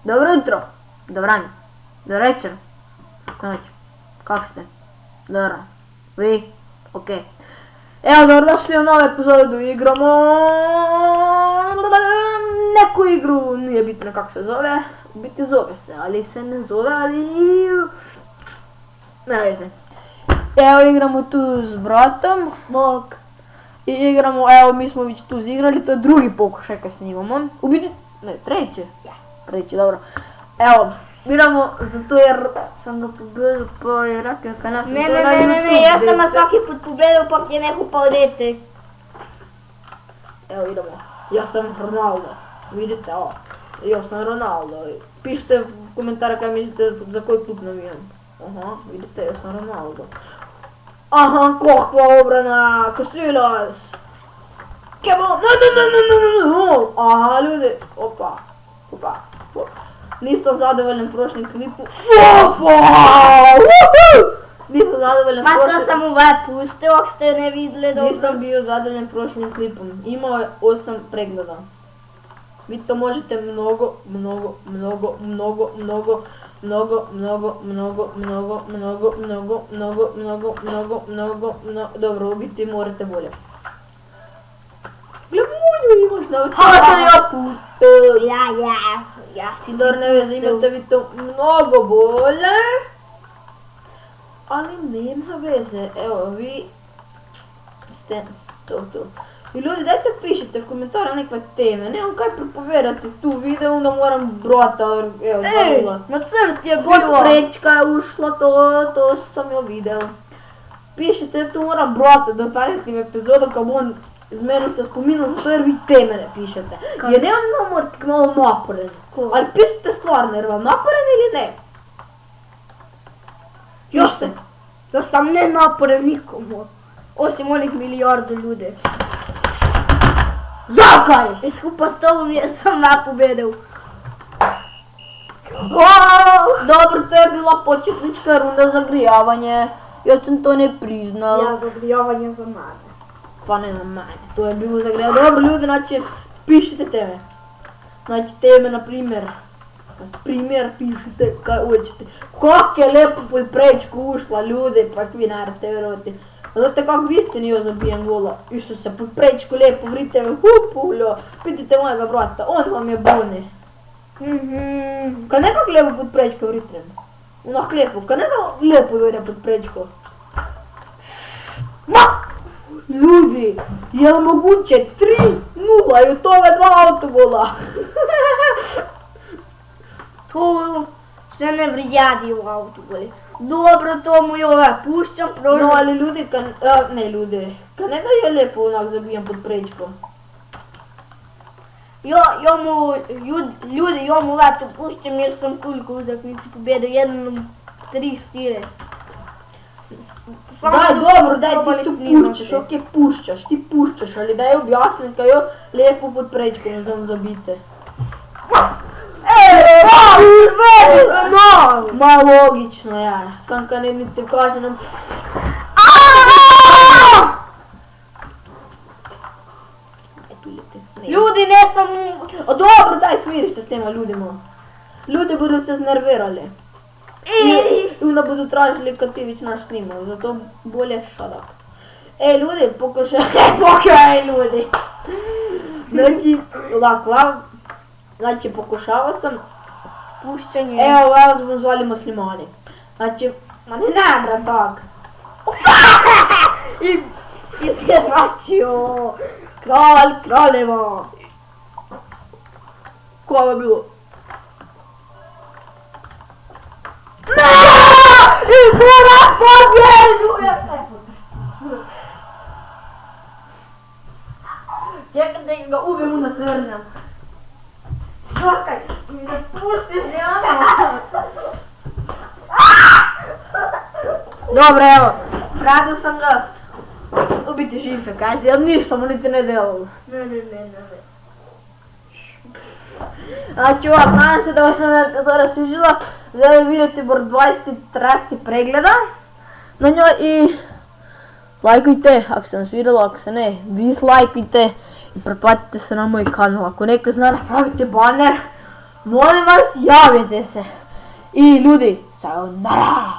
Dobro jutro, dobranje, do večer, noć, kak ste? Dobro, vi? Ok. Evo, dobrodošli u novu epizodu, igramo neku igru, nije bitno kako se zove, u biti zove se, ali se ne zove, ali ne veze. Evo, igramo tu s bratom, Bog. i igramo, evo, mi smo već tu igrali, to je drugi pokušaj kad snimamo, u biti, ne, treći, dobro. Evo, igramo zato jer sam ga pobedio pa je rekao kad nas Ne, ja sam na svaki put pobedio pa je neko pao dete. Evo idemo, ja sam Ronaldo, vidite ovo, ja sam Ronaldo, pišite u komentare kaj mislite za koji klub navijam. Aha, vidite, ja sam Ronaldo. Aha, kakva obrana, Casillas! Kemo, no, aha ljudi, opa. Nisam zadovoljan prošlim klipom. Nisam zadovoljan Ma to prošlim... sam u pustio, ako ste ne vidjeli dobro. Nisam bio zadovoljan prošlim klipom. Imao je 8 pregleda. Vi to možete mnogo, dobro, u biti morate bolje. Gle, munju imaš na Ha, sam ja pustio. Ja si Dobro, ne veze, imate vi to mnogo bolje. Ali nema veze, evo vi ste to. I ljudi, dajte pišite u komentara nekve teme, nemam kaj propovedati tu video, onda moram brata, evo, zavila. Na crti je Pod bilo. prečka je ušla, to sam jo video. Pišite, tu moram brata do 15. epizoda, kad on z menom se spominao, zato jer vi teme ne pišete. Jer ne onda morate malo naporen. Ali pišite stvarno, jer vam naporen ili ne? Ja sam ne naporen nikomu. Osim onih milijardu ljudi. Zakaj? I skupa s tobom ja sam napobedio. Dobro, to je bila početnička runda za grijavanje. Ja sam to ne priznao. Ja zagrijavanje za mene. Pa ne za mene, to je bilo za grijavanje. Dobro ljudi, znači, pišite teme. Znači teme, na primjer, pišite kaj hoćete. Kak je lepo pod prečku ušla ljudi, pa vi narate vjerovati. Znate kak vi ste nio zabijen gola. Isuse, pod prečku lijepo vrite me, hupuljo. Pitajte mojega brata, on vam je buni. Kad nekak lijepo pod prečku vrite me. Onak lijepo, kad nekak lijepo vrite pod prečku. Ma! Ljudi, je li moguće 3-0 i od toga 2 autogola? To se ne vrijadi u autogoli. Dobro, to mu je pušćam prošlo. No, ali ljudi, kad ne da je lijepo onak zabijan pod prečkom. Ljudi, ja mu leto pušćam jer sam koliko utakmici pobedio, jednom 3 stile. Daj ti tu pušćaš, ok ti pušćaš, ali daj objasnim kaj jo lijepo pod prečkom znam zabite. Ma logično ja, sam kad ne ti kažem nam... Ljudi, ne sam... A dobro, daj smiri se s tema ljudima. Ljudi budu se znervirali. I onda budu tražili kad ti već naš snimao, zato bolje shut up. Ej ljudi, pokušaj ljudi. Znači, ovako, znači pokušavao sam. Pušćanje. Evo, vas smo zvali muslimani. Znači, ma ne nadra tak. I se značio. Kraljeva. Ko je bilo? Čekajte ga ubijem onda se vrnem. Čekaj, mi ne pustiš Dijana. Dobro, evo, vratio sam ga. Ubiti žive, kaj si, ja ništa mu niti ne delalo. Ne. Znači ovak, nadam se da vas sam epizoda sviđala. Želim vidjeti bar 20-30 pregleda na njoj i lajkujte ako se vam svidjelo, ako se ne, dislajkujte i pretplatite se na moj kanal. Ako neko zna napravite baner, molim vas, javite se. I ljudi, sayonara.